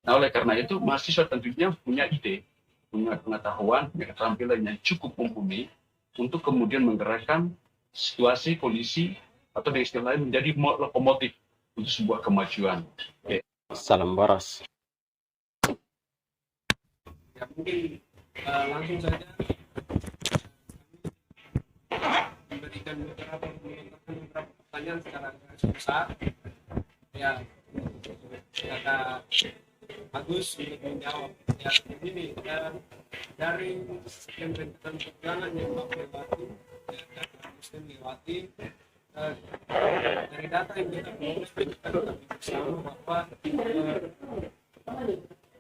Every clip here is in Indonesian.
Nah, oleh karena itu mahasiswa tentunya punya ide, punya pengetahuan, punya keterampilan yang cukup mumpuni untuk kemudian menggerakkan situasi, kondisi, atau dengan istilah lain menjadi lokomotif untuk sebuah kemajuan. Oke. Salam waras. Ya mungkin langsung saja memberikan beberapa pertanyaan secara garis besar. Ya, kata Agus untuk menjawab. Ya, ini dari sekian rentetan perjalanan yang Bapak lewati, ya, Muslim lewati, dari data yang kita peroleh kita bersama bahwa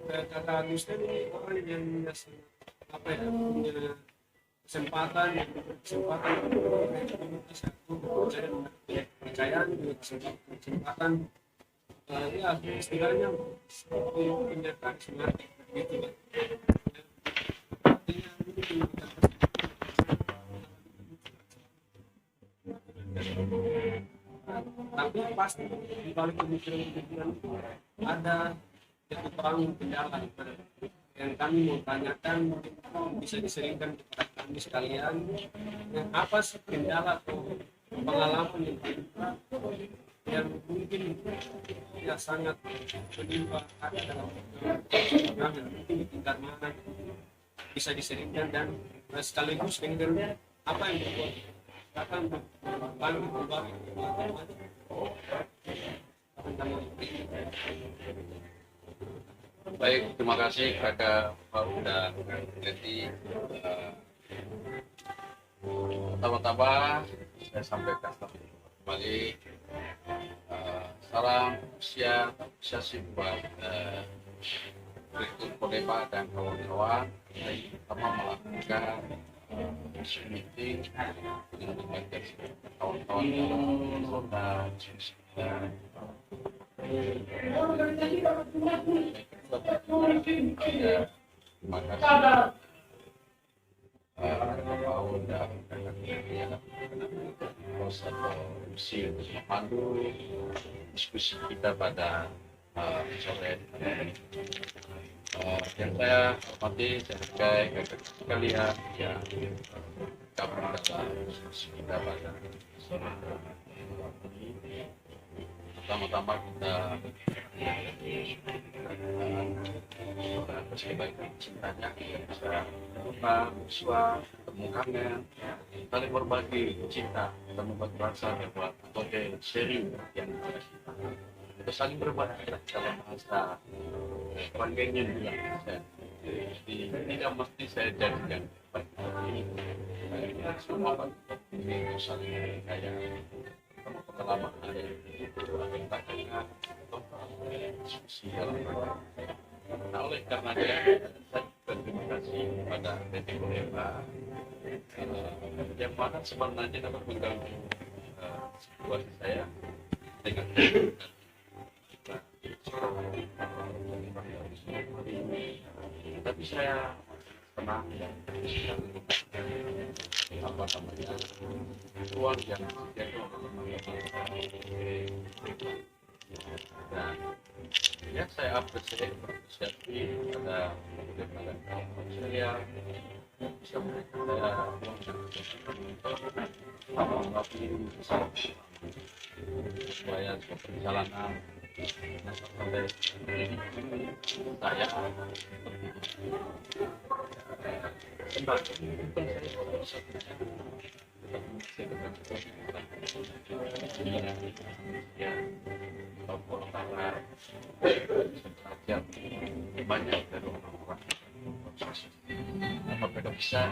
kata Muslim ini orang yang apa ya, punya kesempatan memiliki satu kepercayaan, kesempatan ya istilahnya seperti punya karismatik gitu kan. Artinya tapi pasti di balik pemikiran itu ada satu perang kendala yang kami mau tanyakan, bisa diseringkan kepada kami sekalian. Apa sih kendala atau pengalaman yang mungkin ya sangat menimpa ada dalam perkembangan, mungkin di tingkat mana bisa diseringkan, dan sekaligus dengan apa yang membuat akan bangkit kembali Baik, terima kasih Kakak Faruda Leti. Pertama-tama saya sampaikan kembali salam usia buat Direktur Kodema dan kawan-kawan yang pertama melakukan meeting dengan berbagai kawan-kawan dalam zona diskusi dan terima kasih Pak dan Solusi untuk memandu diskusi kita pada sore hari ini. Yang saya hormati, saya hargai kakak sekalian yang gabung dalam diskusi kita pada sore hari ini. Pertama-tama kita kebaikan cintanya, kita bisa lupa, bersuara, ketemu kangen, saling berbagi cinta, kita berbagi rasa buat berbagai sharing yang ada kita. Kita saling berbagi dalam bahasa panggungnya bilang, jadi tidak mesti saya jadikan baik ini semua ini saling kayak pengalaman ada kita kayak diskusi dalam rangka. Nah, oleh karenanya saya berterima kasih kepada PT Kodema yang mana sebenarnya dapat mengganggu situasi saya dengan tapi saya senang dan apa namanya ruang yang dan ya saya apresiasi pada saya bisa memberikan saya ruang yang supaya perjalanan sampai saya banyak dari orang-orang apakah bisa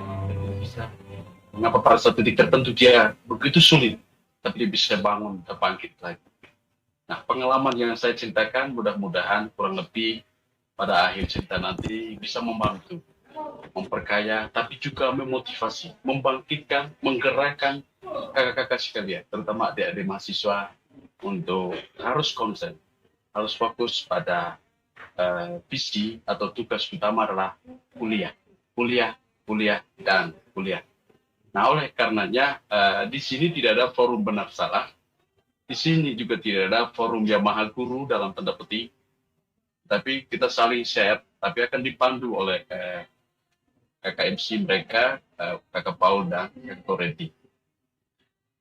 mengapa pada satu titik tertentu dia begitu sulit tapi dia bisa bangun terbangkit lagi. Nah, pengalaman yang saya ceritakan mudah-mudahan kurang lebih pada akhir cerita nanti bisa membantu, memperkaya, tapi juga memotivasi, membangkitkan, menggerakkan kakak-kakak sekalian, terutama adik-adik mahasiswa untuk harus konsen, harus fokus pada visi atau tugas utama adalah kuliah, dan kuliah. Nah, oleh karenanya di sini tidak ada forum benar salah. Di sini juga tidak ada forum yang maha guru dalam tanda petik. tapi kita saling share, tapi akan dipandu oleh kakak MC mereka, kakak Paul dan kakak Toreti.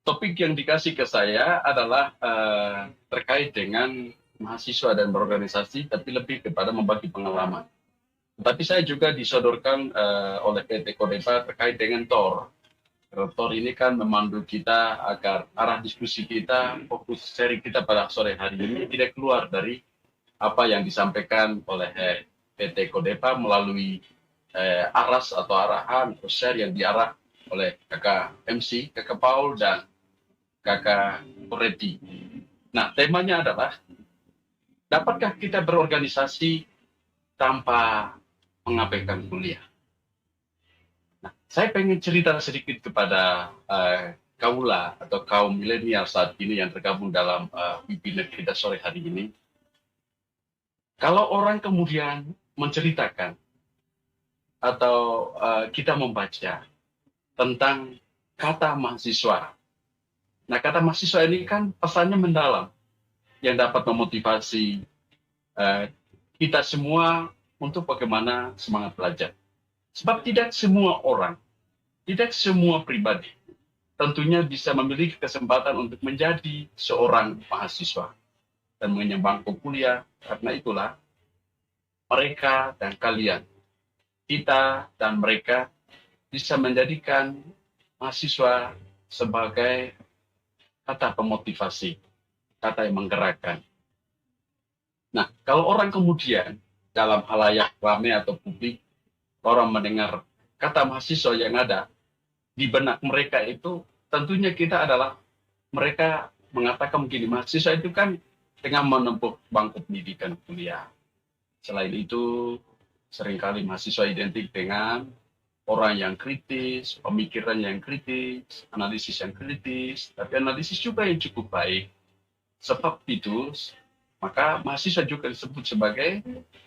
Topik yang dikasih ke saya adalah terkait dengan mahasiswa dan berorganisasi, tapi lebih kepada membagi pengalaman. Tapi saya juga disodorkan oleh PT Kodepa terkait dengan TOR. Tor ini kan memandu kita agar arah diskusi kita, fokus seri kita pada sore hari ini tidak keluar dari apa yang disampaikan oleh PT Kodepa melalui aras atau arahan atau share yang diarah oleh kakak MC, kakak Paul, dan kakak Koreti. Nah, temanya adalah, dapatkah kita berorganisasi tanpa mengabaikan kuliah? Nah, saya pengen cerita sedikit kepada kaula atau kaum milenial saat ini yang tergabung dalam webinar kita sore hari ini. Kalau orang kemudian menceritakan atau kita membaca tentang kata mahasiswa. Nah, kata mahasiswa ini kan pesannya mendalam yang dapat memotivasi kita semua untuk bagaimana semangat belajar. Sebab tidak semua orang, tidak semua pribadi tentunya bisa memiliki kesempatan untuk menjadi seorang mahasiswa dan mengenyam bangku kuliah. Karena itulah mereka dan kalian, kita dan mereka bisa menjadikan mahasiswa sebagai kata pemotivasi, kata yang menggerakkan. Nah, kalau orang kemudian dalam halayak ramai atau publik, orang mendengar kata mahasiswa yang ada di benak mereka itu, tentunya kita adalah mereka mengatakan begini, mahasiswa itu kan dengan menempuh bangku pendidikan kuliah. Selain itu, seringkali mahasiswa identik dengan orang yang kritis, pemikiran yang kritis, analisis yang kritis, tapi analisis juga yang cukup baik. Sebab itu, maka mahasiswa juga disebut sebagai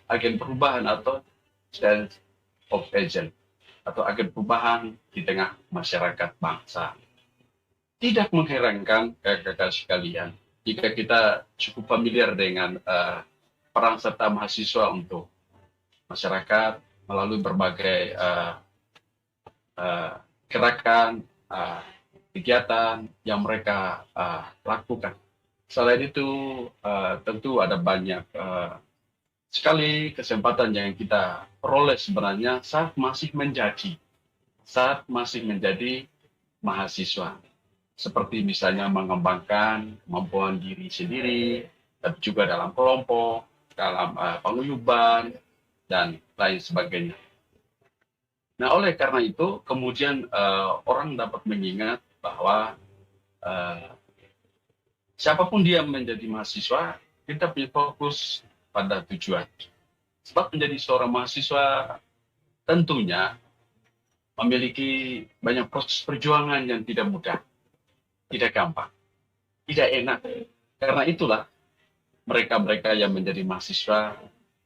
agen perubahan atau change of agent, atau agen perubahan di tengah masyarakat bangsa. Tidak mengherankan kakak-kakak sekalian, jika kita cukup familiar dengan peran serta mahasiswa untuk masyarakat melalui berbagai gerakan, kegiatan yang mereka lakukan. Selain itu, tentu ada banyak sekali kesempatan yang kita peroleh sebenarnya saat masih menjadi mahasiswa. Seperti misalnya mengembangkan kemampuan diri sendiri, tapi juga dalam kelompok, dalam paguyuban, dan lain sebagainya. Nah, oleh karena itu, kemudian orang dapat mengingat bahwa siapapun dia menjadi mahasiswa, kita punya fokus pada tujuan. Sebab menjadi seorang mahasiswa tentunya memiliki banyak proses perjuangan yang tidak mudah, tidak gampang, tidak enak. Karena itulah mereka-mereka yang menjadi mahasiswa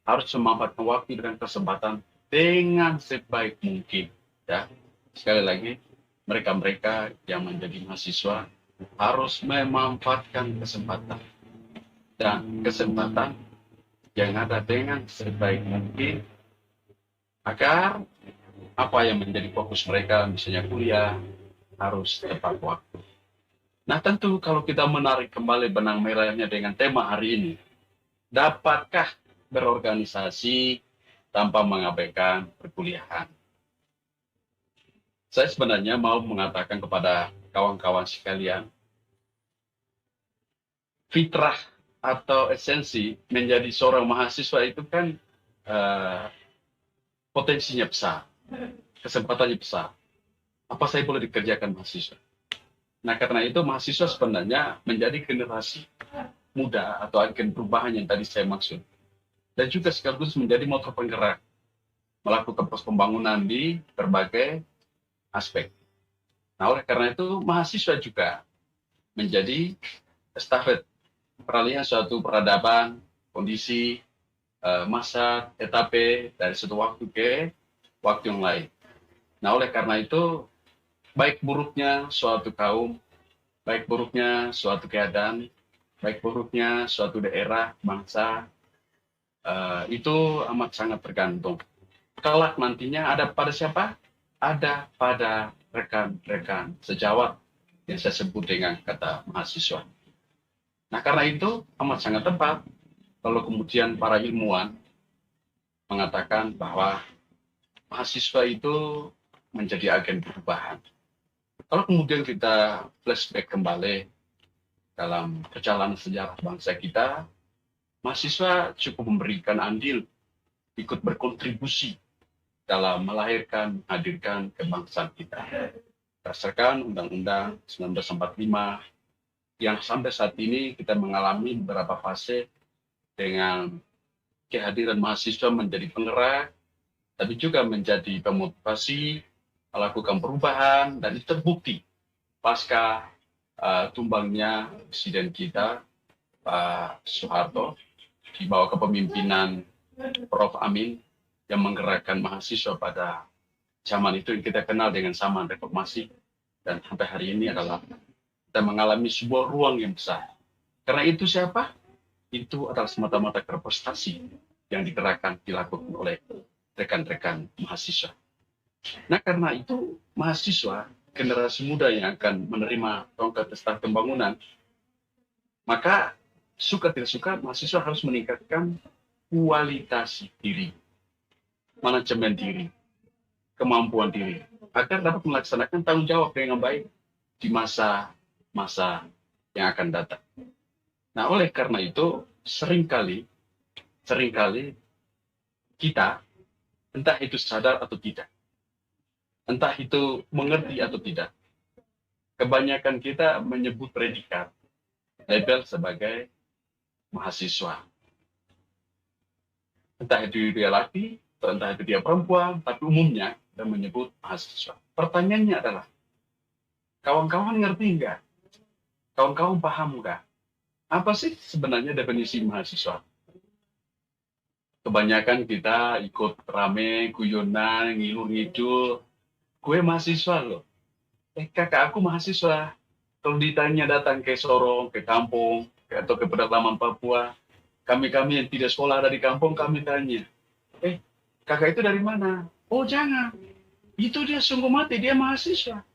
harus memanfaatkan waktu dan kesempatan dengan sebaik mungkin. Ya, sekali lagi, mereka-mereka yang menjadi mahasiswa harus memanfaatkan kesempatan dan kesempatan yang ada dengan sebaik mungkin agar apa yang menjadi fokus mereka, misalnya kuliah, harus tepat waktu. Nah, tentu kalau kita menarik kembali benang merahnya dengan tema hari ini, dapatkah berorganisasi tanpa mengabaikan perkuliahan? Saya sebenarnya mau mengatakan kepada kawan-kawan sekalian, fitrah atau esensi menjadi seorang mahasiswa itu kan potensinya besar, kesempatannya besar. Apa saya boleh dikerjakan mahasiswa? Nah, karena itu mahasiswa sebenarnya menjadi generasi muda atau agen perubahan yang tadi saya maksud. Dan juga sekaligus menjadi motor penggerak melakukan proses pembangunan di berbagai aspek. Nah, oleh karena itu mahasiswa juga menjadi estafet peralihan suatu peradaban, kondisi, masa, etape dari suatu waktu ke waktu yang lain. Nah, oleh karena itu, baik buruknya suatu kaum, baik buruknya suatu keadaan, baik buruknya suatu daerah, bangsa, Itu amat sangat tergantung. Kelak nantinya ada pada siapa? Ada pada rekan-rekan sejawat yang saya sebut dengan kata mahasiswa. Nah, karena itu amat sangat tepat kalau kemudian para ilmuwan mengatakan bahwa mahasiswa itu menjadi agen perubahan. Kalau kemudian kita flashback kembali dalam perjalanan sejarah bangsa kita, mahasiswa cukup memberikan andil, ikut berkontribusi dalam melahirkan, menghadirkan kebangsaan kita. Berdasarkan Undang-Undang 1945 yang sampai saat ini kita mengalami beberapa fase dengan kehadiran mahasiswa menjadi penggerak, tapi juga menjadi pemotivasi, melakukan perubahan, dan itu terbukti pasca tumbangnya Presiden kita, Pak Soeharto, di bawah kepemimpinan Prof. Amin, yang menggerakkan mahasiswa pada zaman itu yang kita kenal dengan zaman reformasi, dan sampai hari ini adalah kita mengalami sebuah ruang yang besar. Karena itu siapa? Itu adalah semata-mata prestasi yang digerakkan, dilakukan oleh rekan-rekan mahasiswa. Nah, karena itu mahasiswa, generasi muda yang akan menerima tongkat estafet pembangunan, maka suka tidak suka mahasiswa harus meningkatkan kualitas diri, manajemen diri, kemampuan diri, agar dapat melaksanakan tanggung jawab dengan baik di masa-masa yang akan datang. Nah, oleh karena itu, seringkali kita, entah itu sadar atau tidak, entah itu mengerti atau tidak, kebanyakan kita menyebut predikat, label sebagai mahasiswa. Entah itu dia laki, atau entah itu dia perempuan, tapi umumnya kita menyebut mahasiswa. Pertanyaannya adalah, kawan-kawan ngerti nggak? Kawan-kawan paham nggak? Apa sih sebenarnya definisi mahasiswa? Kebanyakan kita ikut rame, guyonan, ngilur-ngidul. Gue mahasiswa loh. Kakak aku mahasiswa. Kalau ditanya datang ke Sorong, ke kampung, atau ke pedalaman Papua, kami-kami yang tidak sekolah ada di kampung, kami tanya, kakak itu dari mana? Oh jangan, itu dia sungguh mati, dia mahasiswa.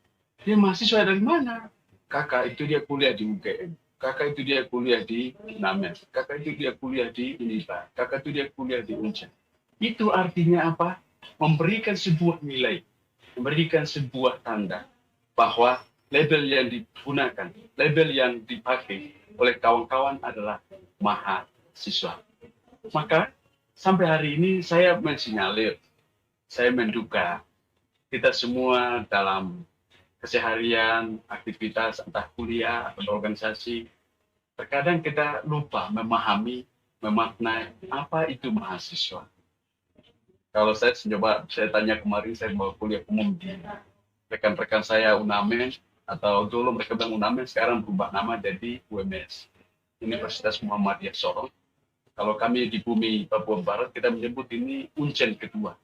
Dia mahasiswa dari mana? Kakak itu dia kuliah di UGM. Kakak itu dia kuliah di UNAMES. Kakak itu dia kuliah di UNITA. Kakak itu dia kuliah di UNCEN. Itu artinya apa? Memberikan sebuah nilai, memberikan sebuah tanda bahwa label yang digunakan, label yang dipakai oleh kawan-kawan adalah mahasiswa. Maka sampai hari ini saya mensinyalir, saya menduga kita semua dalam keseharian, aktivitas, entah kuliah atau organisasi, terkadang kita lupa memahami, memaknai apa itu mahasiswa. Kalau saya tanya kemarin, saya mau kuliah umum di rekan-rekan saya UNAMES, atau dulu mereka bilang UNAMES, sekarang berubah nama jadi UMS, Universitas Muhammadiyah Sorong. Kalau kami di bumi Papua Barat, kita menyebut ini UNCEN kedua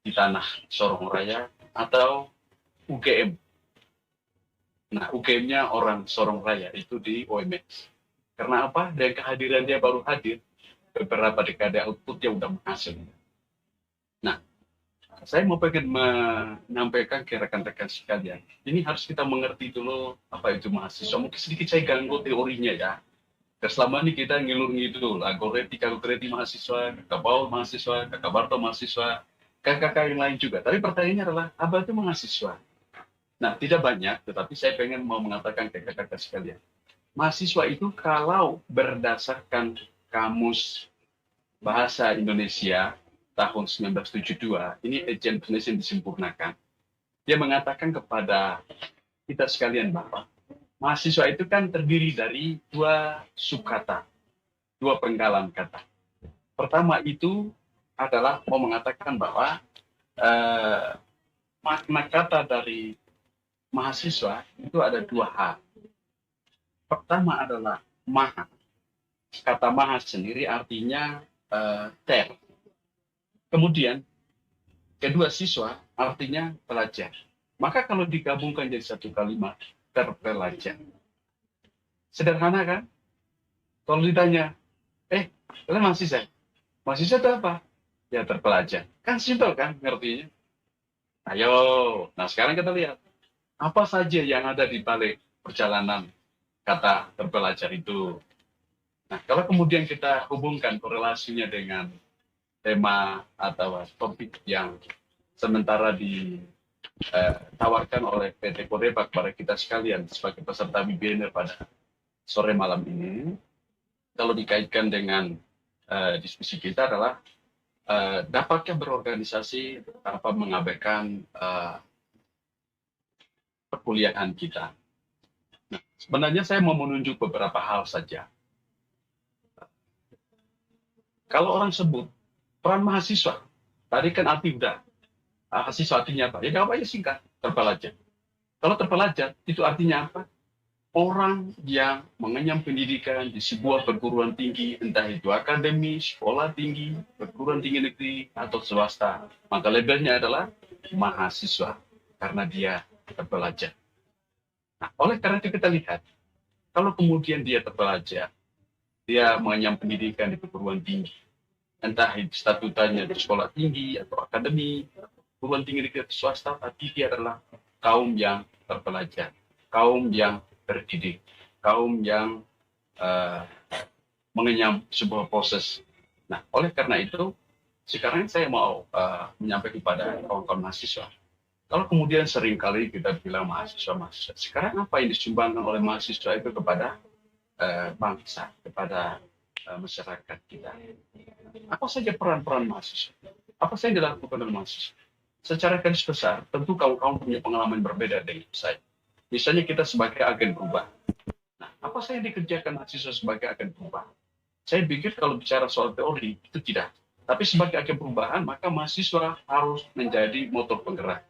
di tanah Sorong Raya, atau UGM. Nah, UGM-nya orang Sorong Raya itu di OMS. Karena apa? Dari kehadiran dia baru hadir, beberapa dekade outputnya udah menghasil. Nah, saya mau pengen menyampaikan ke rekan-rekan sekalian, ini harus kita mengerti dulu apa itu mahasiswa. Mungkin sedikit saya ganggu teorinya ya. Dan selama ini kita ngilur-ngidul, Agoreti mahasiswa, Kakak Paul mahasiswa, Kakak Barto mahasiswa, kakak-kakak yang lain juga. Tapi pertanyaannya adalah, apa itu mahasiswa? Nah, tidak banyak, tetapi saya pengen mau mengatakan ke kakak-kakak sekalian. Mahasiswa itu kalau berdasarkan Kamus Bahasa Indonesia tahun 1972, ini Agent Indonesia disempurnakan. Dia mengatakan kepada kita sekalian bahwa mahasiswa itu kan terdiri dari dua subkata, dua penggalan kata. Pertama itu adalah mau mengatakan bahwa makna kata dari mahasiswa itu ada dua hal. Pertama adalah maha. Kata maha sendiri artinya ter. Kemudian kedua siswa artinya pelajar. Maka kalau digabungkan jadi satu kalimat, terpelajar. Sederhana kan? Kalau ditanya, kalian mahasiswa? Mahasiswa itu apa? Ya terpelajar. Kan simpel kan ngertinya. Ayo, nah sekarang kita lihat apa saja yang ada di balik perjalanan kata terpelajar itu. Nah, kalau kemudian kita hubungkan korelasinya dengan tema atau topik yang sementara ditawarkan oleh PT Kodebak kepada kita sekalian sebagai peserta webinar pada sore malam ini, kalau dikaitkan dengan diskusi kita adalah dapatkah berorganisasi tanpa mengabaikan perkuliahan kita. Nah, sebenarnya saya mau menunjuk beberapa hal saja. Kalau orang sebut peran mahasiswa, tadi kan arti udah, mahasiswa artinya apa? Ya jawabannya singkat, terpelajar. Kalau terpelajar, itu artinya apa? Orang yang mengenyam pendidikan di sebuah perguruan tinggi, entah itu akademi, sekolah tinggi, perguruan tinggi negeri, atau swasta. Maka labelnya adalah mahasiswa, karena dia terpelajar. Nah, oleh karena itu kita lihat, kalau kemudian dia terpelajar, dia mengenyam pendidikan di perguruan tinggi, entah itu statutanya di sekolah tinggi, atau akademi, perguruan tinggi negeri atau swasta, tapi dia adalah kaum yang terpelajar, kaum yang terdidik, kaum yang uh, mengenyam sebuah proses. Nah, oleh karena itu, sekarang saya mau menyampaikan kepada kawan-kawan mahasiswa. Kalau kemudian seringkali kita bilang mahasiswa-mahasiswa, sekarang apa yang disumbangkan oleh mahasiswa itu kepada bangsa, kepada masyarakat kita? Apa saja peran-peran mahasiswa? Apa saja yang dilakukan oleh mahasiswa? Secara garis besar, tentu kawan-kawan punya pengalaman berbeda dengan saya. Misalnya kita sebagai agen perubahan. Nah, apa saja yang dikerjakan mahasiswa sebagai agen perubahan? Saya pikir kalau bicara soal teori, itu tidak. Tapi sebagai agen perubahan, maka mahasiswa harus menjadi motor penggerak,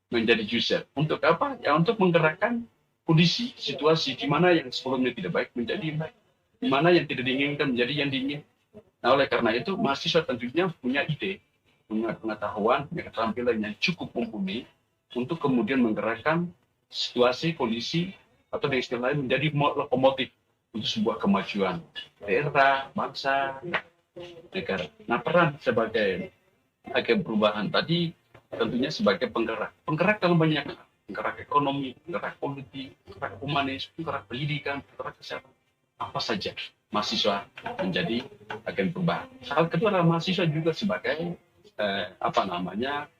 menjadi user. Untuk apa? Ya untuk menggerakkan kondisi, situasi di mana yang sebelumnya tidak baik menjadi baik. Di mana yang tidak diinginkan menjadi yang diinginkan. Nah, oleh karena itu, mahasiswa tentunya punya ide, punya pengetahuan, punya keterampilan yang cukup mumpuni untuk kemudian menggerakkan situasi, kondisi, atau dengan istilah lain menjadi lokomotif untuk sebuah kemajuan daerah, bangsa, negara. Nah, peran sebagai agen perubahan tadi tentunya sebagai penggerak. Penggerak dalam banyak hal. Penggerak ekonomi, penggerak politik, penggerak humanis, penggerak pendidikan, penggerak kesehatan. Apa saja mahasiswa menjadi agen perubahan. Hal kedua adalah mahasiswa juga sebagai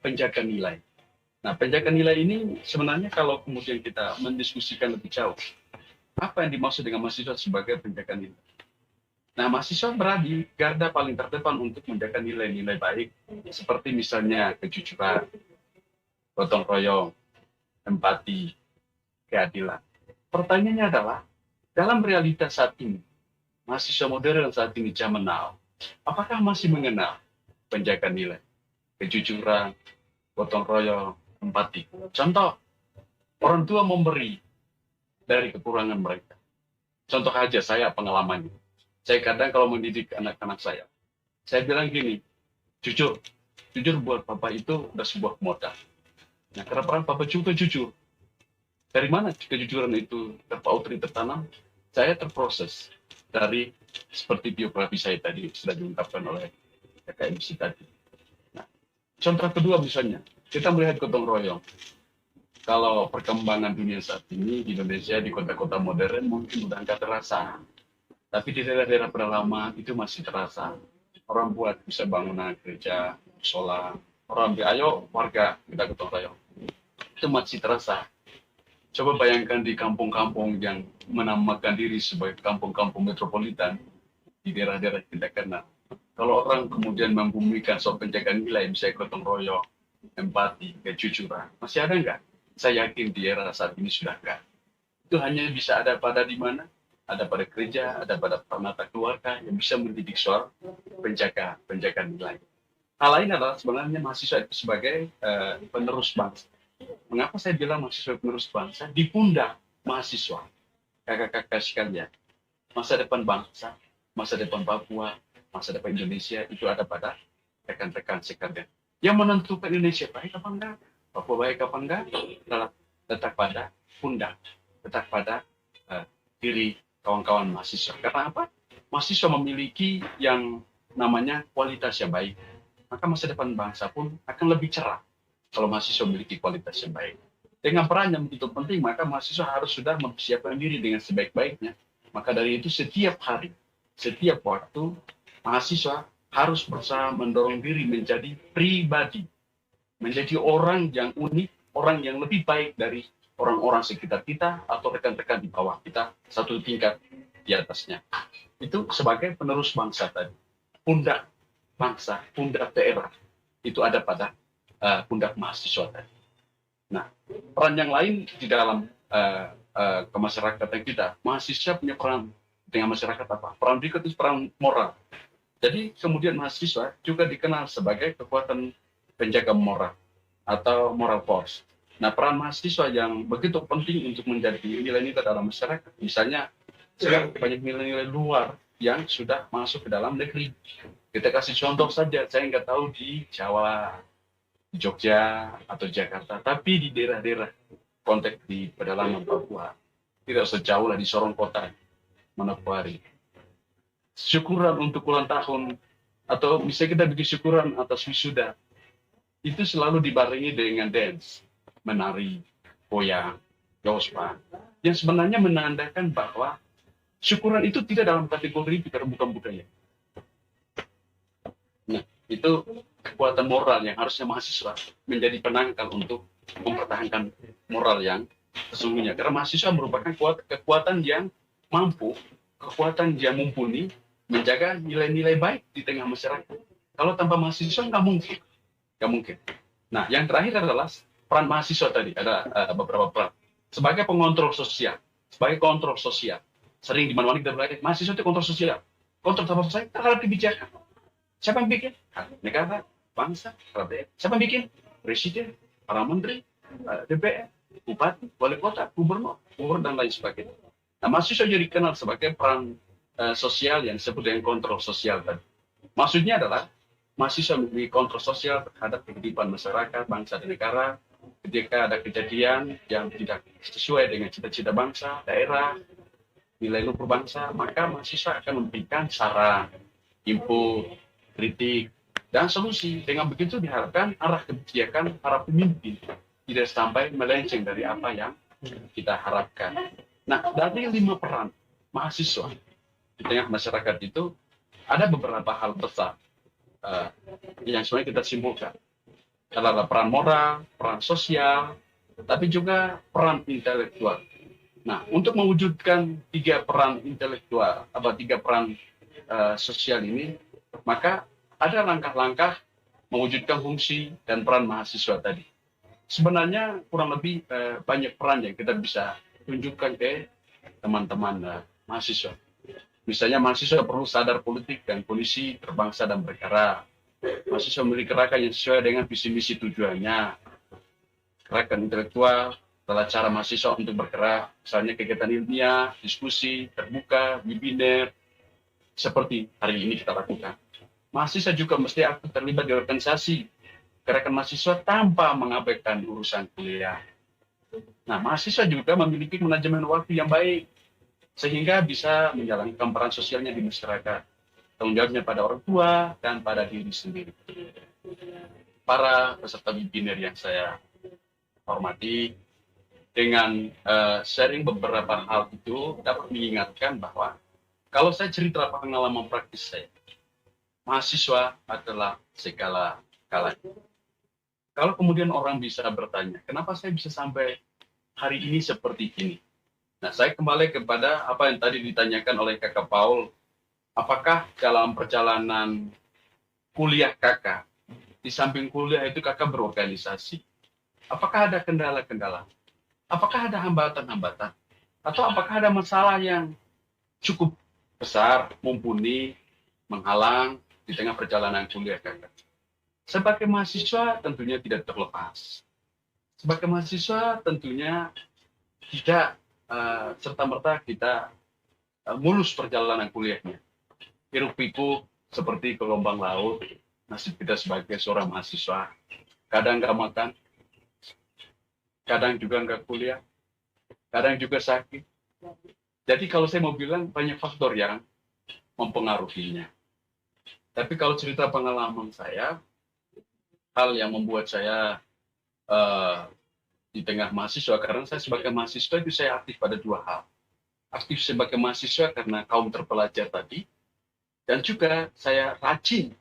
penjaga nilai. Nah, penjaga nilai ini sebenarnya kalau kemudian kita mendiskusikan lebih jauh, apa yang dimaksud dengan mahasiswa sebagai penjaga nilai? Nah, mahasiswa berada di garda paling terdepan untuk menjaga nilai-nilai baik, seperti misalnya kejujuran, gotong royong, empati, keadilan. Pertanyaannya adalah, dalam realitas saat ini, mahasiswa modern saat ini zaman now, apakah masih mengenal penjaga nilai, kejujuran, gotong royong, empati? Contoh, orang tua memberi dari kekurangan mereka. Contoh aja saya pengalamannya. Saya kadang kalau mendidik anak-anak saya bilang gini, jujur buat papa itu udah sebuah modal. Nah, karena peran papa juga jujur. Dari mana kejujuran itu tertanam? Saya terproses dari seperti biografi saya tadi sudah diungkapkan oleh KMC tadi. Nah, contoh kedua misalnya, kita melihat gotong royong. Kalau perkembangan dunia saat ini di Indonesia, di kota-kota modern mungkin udah nggak terasa. Tapi di daerah-daerah pedalaman itu masih terasa. Orang buat bisa bangunan gereja, musola. Orang bilang, ayo warga kita gotong royong. Itu masih terasa. Coba bayangkan di kampung-kampung yang menamakan diri sebagai kampung-kampung metropolitan di daerah-daerah tidak kenal. Kalau orang kemudian membumikan soal penjagaan nilai, misalnya gotong royong, empati, kejujuran, masih ada nggak? Saya yakin di era saat ini sudah enggak. Itu hanya bisa ada pada di mana? Ada pada gereja, ada pada peranata keluarga yang bisa mendidik soal penjaga nilai. Hal lain adalah sebenarnya mahasiswa itu sebagai penerus bangsa. Mengapa saya bilang mahasiswa penerus bangsa? Di pundak mahasiswa, kakak-kakak sekalian, masa depan bangsa, masa depan Papua, masa depan Indonesia itu ada pada rekan-rekan sekalian. Yang menentukan Indonesia baik apa enggak, Papua baik apa enggak, letak pada pundak, letak pada diri kawan-kawan mahasiswa. Karena apa? Mahasiswa memiliki yang namanya kualitas yang baik, maka masa depan bangsa pun akan lebih cerah kalau mahasiswa memiliki kualitas yang baik. Dengan peran yang begitu penting, maka mahasiswa harus sudah mempersiapkan diri dengan sebaik-baiknya. Maka dari itu setiap hari, setiap waktu, mahasiswa harus berusaha mendorong diri menjadi pribadi, menjadi orang yang unik, orang yang lebih baik dari orang-orang sekitar kita atau rekan-rekan di bawah kita satu tingkat di atasnya. Itu sebagai penerus bangsa tadi. Pundak bangsa, pundak daerah, itu ada pada pundak mahasiswa tadi. Nah, peran yang lain di dalam kemasyarakatan kita, mahasiswa punya peran dengan masyarakat apa? Peran berikut itu peran moral. Jadi kemudian mahasiswa juga dikenal sebagai kekuatan penjaga moral atau moral force. Nah, peran mahasiswa yang begitu penting untuk menjadi nilai-nilai dalam masyarakat, misalnya sekarang banyak nilai-nilai luar yang sudah masuk ke dalam negeri. Kita kasih contoh saja, saya nggak tahu di Jawa, di Jogja atau Jakarta, tapi di daerah-daerah konteks di pedalaman Papua, tidak sejauh lah di Sorong Kota, Manokwari. Syukuran untuk ulang tahun atau bisa kita bikin syukuran atas wisuda, itu selalu dibarengi dengan dance, menari, goyang, gospa, yang sebenarnya menandakan bahwa syukuran itu tidak dalam kategori keterbukaan budaya. Nah, itu kekuatan moral yang harusnya mahasiswa menjadi penangkal untuk mempertahankan moral yang sesungguhnya. Karena mahasiswa merupakan kekuatan yang mampu, kekuatan yang mumpuni menjaga nilai-nilai baik di tengah masyarakat. Kalau tanpa mahasiswa nggak mungkin, nggak mungkin. Nah, yang terakhir adalah peran mahasiswa tadi. Ada beberapa peran sebagai pengontrol sosial, sebagai kontrol sosial. Sering di mana-mana kita belajar, mahasiswa itu kontrol sosial, kontrol apa saja terhadap kebijakan. Siapa yang bikin? Negara, bangsa, rakyat. Siapa yang bikin? Presiden, para menteri, DPR, bupati, wali kota, gubernur, dan lain sebagainya. Nah, mahasiswa jadi dikenal sebagai peran sosial yang disebut dengan kontrol sosial tadi. Maksudnya adalah mahasiswa memiliki kontrol sosial terhadap kehidupan masyarakat, bangsa, dan negara. Ketika ada kejadian yang tidak sesuai dengan cita-cita bangsa, daerah, nilai luhur bangsa, maka mahasiswa akan memberikan saran, input, kritik, dan solusi. Dengan begitu diharapkan arah kebijakan para pemimpin tidak sampai melenceng dari apa yang kita harapkan. Nah, dari 5 peran mahasiswa di tengah masyarakat itu ada beberapa hal besar yang sebenarnya kita simpulkan. Adalah peran moral, peran sosial, tapi juga peran intelektual. Nah, untuk mewujudkan 3 peran intelektual, atau 3 peran sosial ini, maka ada langkah-langkah mewujudkan fungsi dan peran mahasiswa tadi. Sebenarnya kurang lebih banyak peran yang kita bisa tunjukkan ke teman-teman mahasiswa. Misalnya mahasiswa perlu sadar politik dan kondisi berbangsa dan bernegara. Mahasiswa memiliki gerakan yang sesuai dengan visi misi tujuannya. Gerakan intelektual adalah cara mahasiswa untuk bergerak, misalnya kegiatan ilmiah, diskusi, terbuka, webinar, seperti hari ini kita lakukan. Mahasiswa juga mesti aktif terlibat di organisasi gerakan mahasiswa tanpa mengabaikan urusan kuliah. Nah, mahasiswa juga memiliki manajemen waktu yang baik, sehingga bisa menjalankan peran sosialnya di masyarakat. Tanggung jawabnya pada orang tua dan pada diri sendiri. Para peserta webinar yang saya hormati, dengan sharing beberapa hal itu dapat mengingatkan bahwa kalau saya cerita pengalaman praktis saya, mahasiswa adalah segala-galanya. Kalau kemudian orang bisa bertanya, kenapa saya bisa sampai hari ini seperti ini? Nah, saya kembali kepada apa yang tadi ditanyakan oleh Kakak Paul. Apakah dalam perjalanan kuliah kakak, di samping kuliah itu kakak berorganisasi? Apakah ada kendala-kendala? Apakah ada hambatan-hambatan? Atau apakah ada masalah yang cukup besar, mumpuni, menghalang di tengah perjalanan kuliah kakak? Sebagai mahasiswa tentunya tidak terlepas. Sebagai mahasiswa tentunya tidak serta-merta kita mulus perjalanan kuliahnya. Hiruk pikuk seperti gelombang laut, nasib kita sebagai seorang mahasiswa. Kadang nggak makan, kadang juga nggak kuliah, kadang juga sakit. Jadi kalau saya mau bilang banyak faktor yang mempengaruhinya. Tapi kalau cerita pengalaman saya, hal yang membuat saya eh, di tengah mahasiswa, karena saya sebagai mahasiswa itu saya aktif pada dua hal. Aktif sebagai mahasiswa karena kaum terpelajar tadi, dan juga saya rajin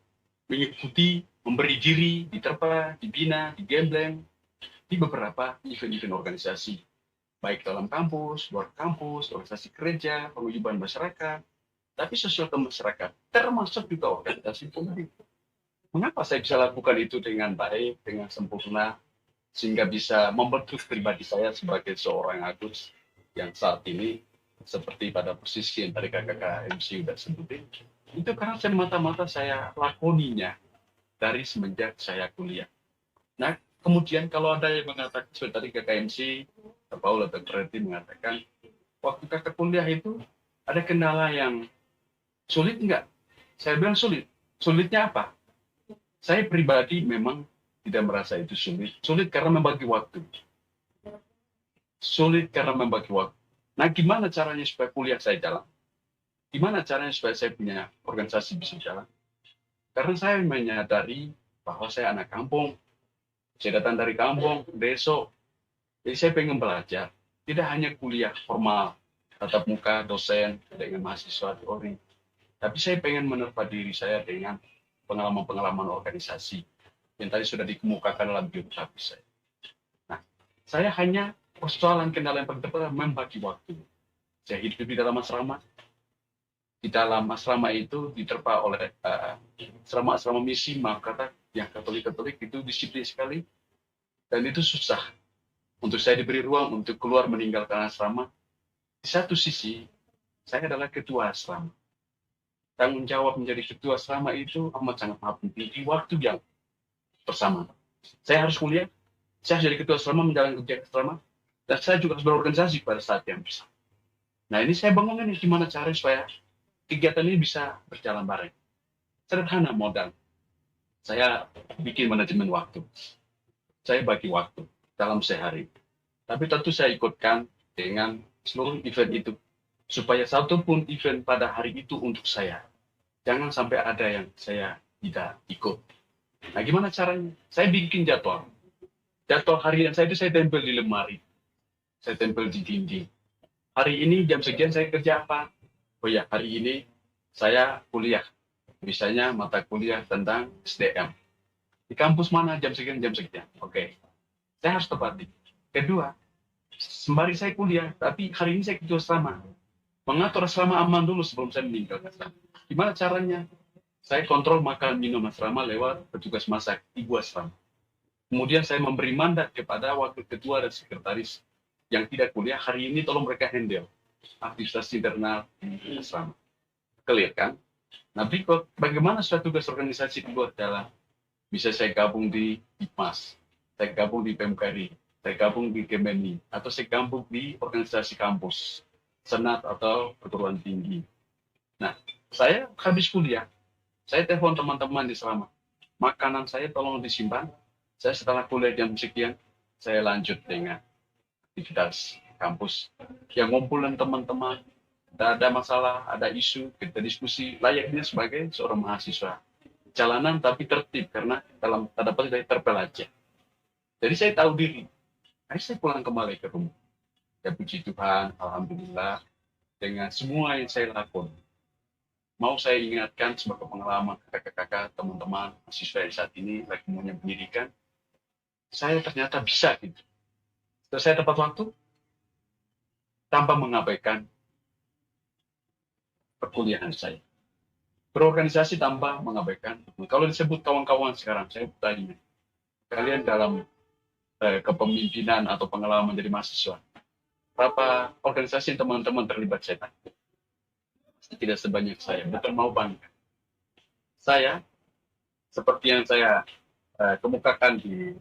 mengikuti, memberi diri, diterpa, dibina, digembleng, di beberapa event-event organisasi, baik dalam kampus, luar kampus, organisasi gereja, penguyuban masyarakat, tapi sosial ke masyarakat, termasuk juga organisasi politik. Mengapa saya bisa lakukan itu dengan baik, dengan sempurna, sehingga bisa membentuk pribadi saya sebagai seorang Agus yang saat ini seperti pada posisi yang tadi kakak MC sudah sebutin, itu karena saya mata-mata saya lakoninya dari semenjak saya kuliah. Nah, kemudian kalau ada yang mengatakan, seperti tadi kakak MC, Paul atau Berarti mengatakan, waktu kakak kuliah itu ada kendala yang sulit enggak? Saya bilang sulit. Sulitnya apa? Saya pribadi memang tidak merasa itu sulit. Sulit karena membagi waktu. Sulit karena membagi waktu. Nah, gimana caranya supaya kuliah saya jalan? Gimana caranya supaya saya punya organisasi bisa jalan? Karena saya menyadari bahwa saya anak kampung. Saya datang dari kampung, besok. Jadi saya pengen belajar. Tidak hanya kuliah formal, tatap muka, dosen, dengan mahasiswa teori. Tapi saya pengen menerpa diri saya dengan pengalaman-pengalaman organisasi yang tadi sudah dikemukakan dalam biografi saya. Nah, saya hanya persoalan kendala yang paling tepat membagi waktu. Saya hidup di dalam asrama. Di dalam asrama itu diterpa oleh asrama-asrama misi, maka yang Katolik-Katolik itu disiplin sekali. Dan itu susah. Untuk saya diberi ruang untuk keluar meninggalkan asrama. Di satu sisi, saya adalah ketua asrama. Tanggung jawab menjadi ketua asrama itu amat sangat penting di waktu yang bersama. Saya harus kuliah, saya harus jadi ketua asrama, menjalankan kegiatan asrama, dan saya juga harus berorganisasi pada saat yang bersama. Nah, ini saya bangun ini gimana cara supaya kegiatan ini bisa berjalan bareng. Sederhana modal. Saya bikin manajemen waktu. Saya bagi waktu dalam sehari. Tapi tentu saya ikutkan dengan seluruh event itu. Supaya satu pun event pada hari itu untuk saya. Jangan sampai ada yang saya tidak ikut. Nah, gimana caranya? Saya bikin jadwal. Jadwal harian saya itu saya tempel di lemari. Saya tempel di dinding. Hari ini jam sekian saya kerja apa? Oh ya, hari ini saya kuliah. Misalnya mata kuliah tentang SDM. Di kampus mana jam sekian, jam sekian. Oke. Saya harus tepati. Kedua, sembari saya kuliah, tapi hari ini saya ketua asrama. Mengatur asrama aman dulu sebelum saya meninggalkan asrama. Gimana caranya? Saya kontrol makan minum asrama lewat petugas masak ibu asrama. Kemudian saya memberi mandat kepada wakil ketua dan sekretaris yang tidak kuliah, hari ini tolong mereka handle aktivitas internal di asrama. Clear kan? Nah, berikut bagaimana suatu tugas organisasi keluar jalan? Bisa saya gabung di IPMAS, saya gabung di PMKRI, saya gabung di Kemeni, atau saya gabung di organisasi kampus, senat atau perguruan tinggi. Nah, saya habis kuliah, saya telepon teman-teman di asrama. Makanan saya tolong disimpan. Saya setelah kuliah jam sekian, saya lanjut dengan aktivitas kampus. Yang ngumpulan teman-teman, ada masalah, ada isu, kita diskusi layaknya sebagai seorang mahasiswa. Jalanan tapi tertib karena dalam tanda petik saya terpelajar. Jadi saya tahu diri. Akhirnya saya pulang kembali ke rumah. Ya puji Tuhan, alhamdulillah dengan semua yang saya lakukan. Mau saya ingatkan sebagai pengalaman kakak-kakak, teman-teman, mahasiswa yang saat ini lagi punya pendidikan, saya ternyata bisa gitu. Terus saya tepat waktu, tanpa mengabaikan perkuliahan saya. Berorganisasi tanpa mengabaikan. Kalau disebut kawan-kawan sekarang, saya bertanya, kalian dalam kepemimpinan atau pengalaman menjadi mahasiswa, berapa organisasi yang teman-teman terlibat saya tanya? Tidak sebanyak saya, bukan mau bangga. Saya, seperti yang saya kemukakan di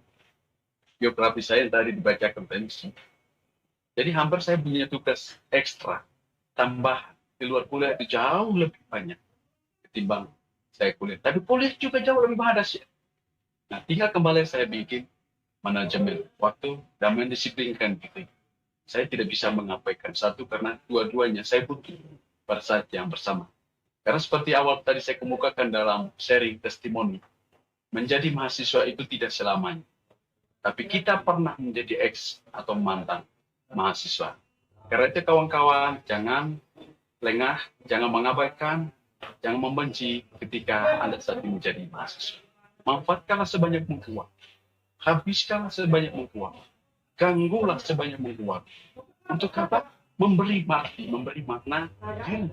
biografi saya yang tadi dibacakan tadi, jadi hampir saya punya tugas ekstra, tambah di luar kuliah itu jauh lebih banyak ketimbang saya kuliah. Tapi kuliah juga jauh lebih padat ya. Nah, tinggal kembali saya bikin manajemen waktu dan mendisiplinkan gitu. Saya tidak bisa mengabaikan satu karena dua-duanya saya butuh pada saat yang bersama. Karena seperti awal tadi saya kemukakan dalam sharing testimoni, menjadi mahasiswa itu tidak selamanya. Tapi kita pernah menjadi ex atau mantan mahasiswa. Karena itu kawan-kawan, jangan lengah, jangan mengabaikan, jangan membenci ketika Anda saat ini menjadi mahasiswa. Manfaatkanlah sebanyak mungkin waktu. Habiskanlah sebanyak mungkin waktu. Ganggulah sebanyak mungkin waktu. Untuk apa? Memberi makna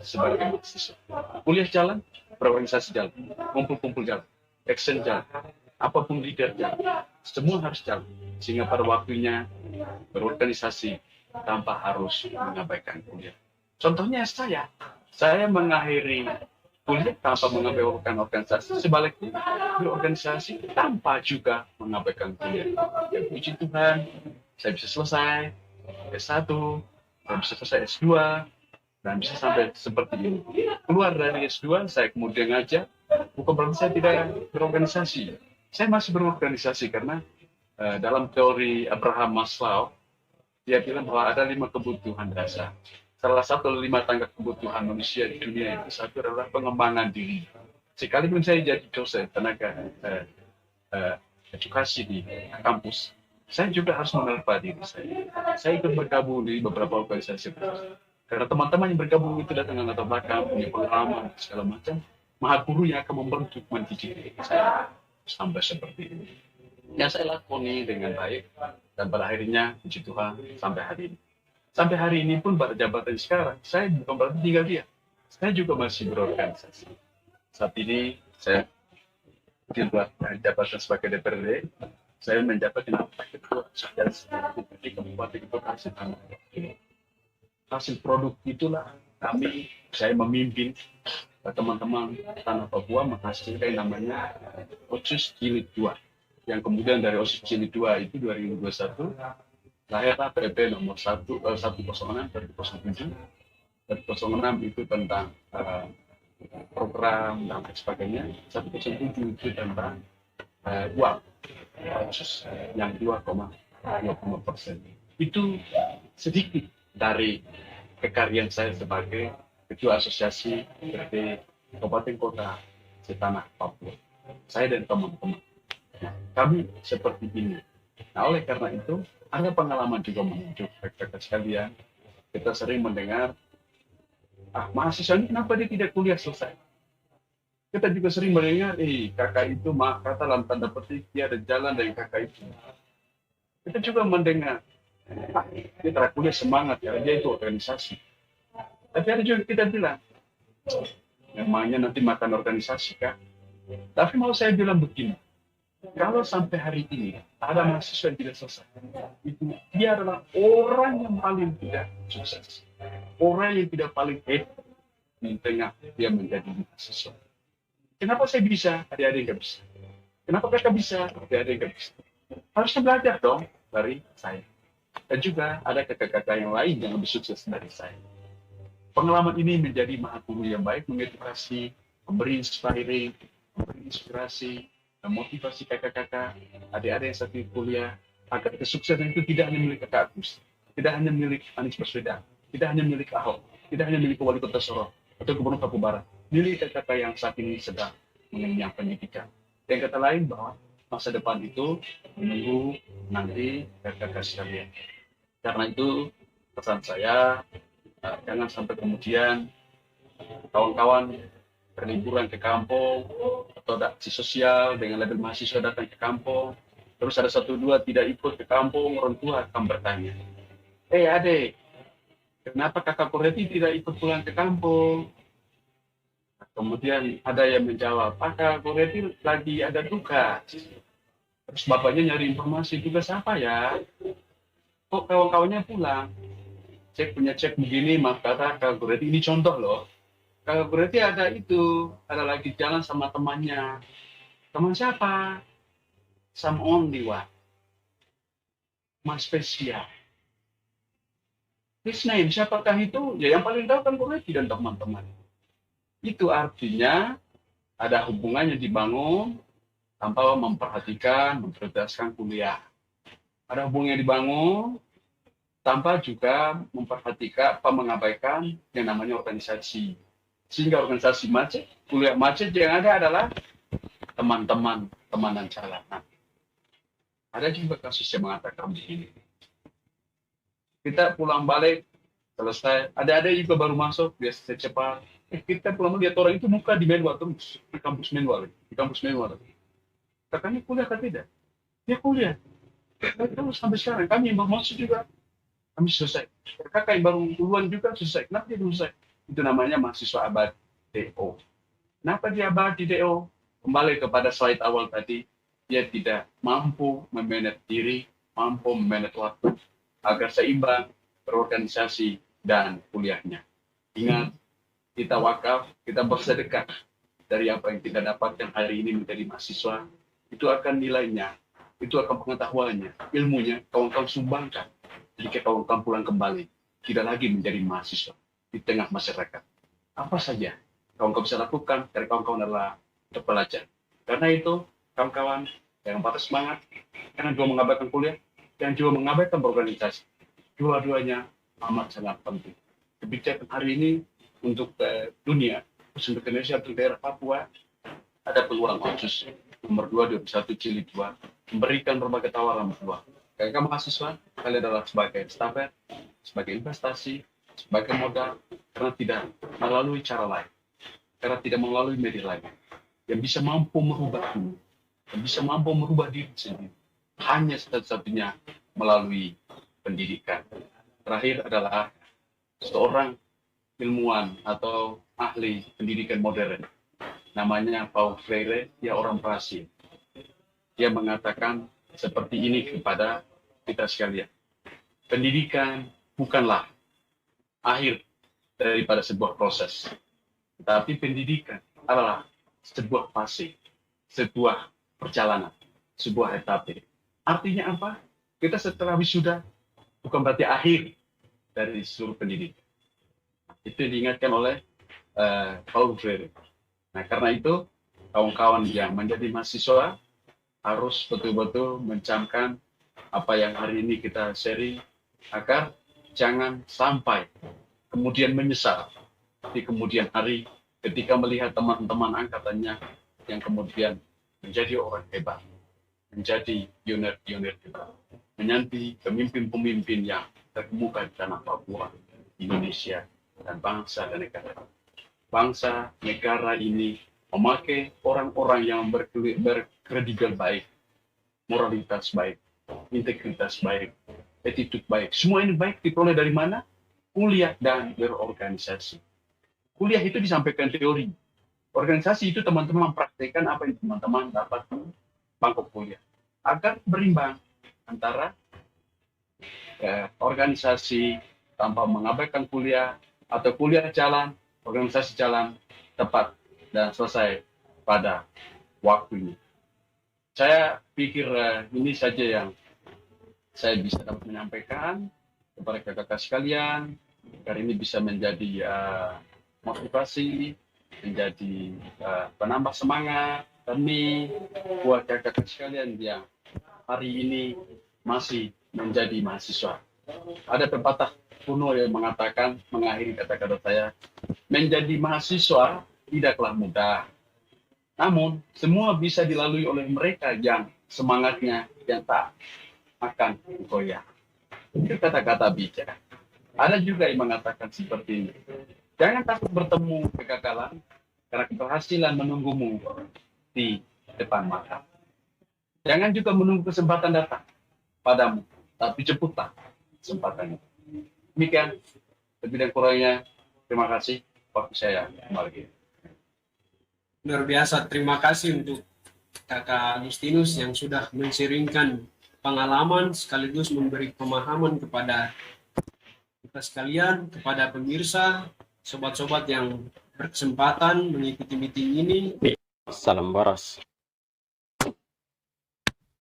sebagai mahasiswa. Kuliah jalan, berorganisasi jalan, kumpul-kumpul jalan, action jalan, apapun leader jalan. Semua harus jalan. Sehingga pada waktunya berorganisasi tanpa harus mengabaikan kuliah. Contohnya saya mengakhiri kuliah tanpa mengabaikan organisasi, sebaliknya berorganisasi tanpa juga mengabaikan kuliah. Ya, puji Tuhan, saya bisa selesai S1, saya bisa selesai S2, dan bisa sampai seperti ini. Keluar dari S2, saya kemudian ngajak, bukan berarti saya tidak berorganisasi. Saya masih berorganisasi karena dalam teori Abraham Maslow, dia bilang bahwa ada 5 kebutuhan dasar. Salah satu 5 tangga kebutuhan manusia di dunia itu satu adalah pengembangan diri. Sekalipun saya jadi dosen tenaga edukasi di kampus, saya juga harus menerpa diri saya. Saya ikut bergabung di beberapa organisasi. Karena teman-teman yang bergabung itu datang dengan latar belakang, punya pengalaman, segala macam. Maha Guru yang akan membentuk mendidik saya sampai seperti ini. Yang saya lakoni dengan baik, dan pada akhirnya, puji Tuhan, sampai hari ini. Sampai hari ini pun pada jabatan sekarang, saya bukan berarti tinggal dia. Saya juga masih berorganisasi. Saat ini, saya dibuat jabatan sebagai DPRD, saya menjabat dengan ketua asosiasi di Kabupaten Bekasi Tanah. Hasil produk itulah saya memimpin teman-teman Tanah Papua menghasilkan yang namanya OSIS Jilid 2. Yang kemudian dari OSIS Jilid 2 itu 2021 lahirlah PP nomor 106 2007. 106 itu tentang program dan sebagainya. 107 itu tentang uang khusus yang 2,20%. Itu sedikit dari kekaryaan saya sebagai ketua asosiasi PT Kabupaten Kota Setanah Papua. Saya dan teman-teman kami seperti ini. Nah, oleh karena itu ada pengalaman juga menunjuk rekan-rekan sekalian. Kita sering mendengar, mahasiswa ini kenapa dia tidak kuliah selesai? Kita juga sering mendengar, kakak itu kata dalam tanda petik dia ada jalan dari kakak itu. Kita juga mendengar, dia telah kuliah semangat karena dia itu organisasi. Tapi ada juga kita bilang, memangnya nanti makan organisasi kah? Tapi mau saya bilang begini, kalau sampai hari ini ada mahasiswa yang tidak selesai, itu dia adalah orang yang paling tidak sukses, orang yang tidak paling hebat di tengah dia menjadi mahasiswa. Kenapa saya bisa, adik-adik nggak bisa? Kenapa mereka bisa, adik-adik nggak bisa? Harusnya belajar dong dari saya. Dan juga ada kakak-kakak yang lain yang lebih sukses dari saya. Pengalaman ini menjadi Maha Guru yang baik, mengedukasi, memberi inspirasi, memotivasi kakak-kakak, adik-adik yang saat ini kuliah, agar kesuksesan itu tidak hanya milik kakak Agus, tidak hanya milik Anies Baswedan, tidak hanya milik Ahok, tidak hanya milik Wali Kota Sorong atau Gubernur Papua Barat, milik kakak-kakak yang saat ini sedang mengenyam pendidikan. Yang kata lain bahwa masa depan itu menunggu nanti kakak-kakak sekalian. Karena itu pesan saya, jangan sampai kemudian kawan-kawan berliburan ke kampung atau aksi sosial dengan label mahasiswa datang ke kampung, terus ada 1-2 tidak ikut ke kampung, orang tua akan bertanya, adik, kenapa kakak Kureti tidak ikut pulang ke kampung? Kemudian ada yang menjawab, kakak Kureti lagi ada tugas. Terus bapaknya nyari informasi, tugas apa ya? Kok kawan-kawannya pulang? Cek begini, maaf kata kakak Kureti, ini contoh loh. Kakak Kureti ada lagi jalan sama temannya. Teman siapa? Some only one. Mas spesial. His name, siapakah itu? Ya yang paling tahu kan Kureti dan teman-teman. Itu artinya ada hubungannya dibangun tanpa memperhatikan, memprioritaskan kuliah. Ada hubungannya dibangun tanpa juga memperhatikan, mengabaikan yang namanya organisasi. Sehingga organisasi macet, kuliah macet yang ada adalah temanan jalanan. Ada juga kasus yang mengatakan begini. Kita pulang balik, selesai. Ada juga baru masuk, biasa cepat. Kita pulang lihat orang itu muka di Menwa terus, di kampus Menwa. Katanya kuliah kan tidak? Dia kuliah. Terus sampai sekarang, kami yang baru masuk juga, kami selesai. Kakak yang baru duluan juga selesai. Kenapa dia selesai? Itu namanya mahasiswa abadi DO. Kenapa dia abadi DO? Kembali kepada slide awal tadi, dia tidak mampu memanage diri, mampu memanage waktu, agar seimbang berorganisasi dan kuliahnya. Ingat, kita wakaf, kita bersedekah dari apa yang kita dapatkan hari ini menjadi mahasiswa, itu akan nilainya, itu akan pengetahuannya, ilmunya, kawan-kawan sumbangkan. Jika kawan-kawan pulang kembali, tidak lagi menjadi mahasiswa di tengah masyarakat. Apa saja kawan-kawan bisa lakukan dari kawan-kawan adalah terpelajar. Karena itu, kawan-kawan yang patah semangat, jangan juga mengabaikan kuliah, dan juga mengabaikan berorganisasi. Dua-duanya amat sangat penting. Kebijakan hari ini untuk dunia, khusus untuk Indonesia, untuk daerah Papua, ada peluang khusus nomor 2, 21 Jilid 2, memberikan berbagai tawaran berdua. Kakak mahasiswa, kalian adalah sebagai estafet, sebagai investasi, sebagai modal, karena tidak melalui cara lain, karena tidak melalui media lain, yang bisa mampu merubah dunia, yang bisa mampu merubah diri sendiri, hanya satu-satunya melalui pendidikan. Terakhir adalah seorang ilmuwan atau ahli pendidikan modern, namanya Paulo Freire, dia orang Brasil. Dia mengatakan seperti ini kepada kita sekalian. Pendidikan bukanlah akhir daripada sebuah proses, tapi pendidikan adalah sebuah fase, sebuah perjalanan, sebuah etape. Artinya apa? Kita setelah wisuda bukan berarti akhir dari seluruh pendidikan. Itu diingatkan oleh Paulo Freire. Nah, karena itu, kawan-kawan yang menjadi mahasiswa harus betul-betul mencamkan apa yang hari ini kita sharing, agar jangan sampai kemudian menyesal di kemudian hari ketika melihat teman-teman angkatannya yang kemudian menjadi orang hebat, menjadi pionir-pionir hebat, menjadi pemimpin-pemimpin yang terkemuka di tanah Papua, Indonesia, dan bangsa dan negara. Bangsa negara ini memakai orang-orang yang berkredibil baik, moralitas baik, integritas baik, attitude baik. Semua ini baik diperoleh dari mana? Kuliah dan berorganisasi. Kuliah itu disampaikan teori. Organisasi itu teman-teman mempraktekkan apa yang teman-teman dapat di bangku kuliah. Agar berimbang antara organisasi tanpa mengabaikan kuliah, atau kuliah jalan, organisasi jalan, tepat dan selesai pada waktunya. Saya pikir ini saja yang saya bisa dapat menyampaikan kepada kakak-kakak sekalian, agar ini bisa menjadi motivasi, menjadi penambah semangat kami buat kakak-kakak sekalian yang hari ini masih menjadi mahasiswa. Ada pepatah kuno yang mengatakan, mengakhiri kata-kata saya, menjadi mahasiswa tidaklah mudah. Namun, semua bisa dilalui oleh mereka yang semangatnya yang tak akan goyah. Itu kata-kata bijak. Ada juga yang mengatakan seperti ini. Jangan takut bertemu kegagalan, karena keberhasilan menunggumu di depan mata. Jangan juga menunggu kesempatan datang padamu, tapi jemputlah kesempatannya. Demikian, lebih dan kurangnya, terima kasih. Waktu saya kembali. Luar biasa, terima kasih untuk Kakak Agustinus yang sudah men-sharingkan pengalaman sekaligus memberi pemahaman kepada kita sekalian, kepada pemirsa, sobat-sobat yang berkesempatan mengikuti meeting ini. Salam waras.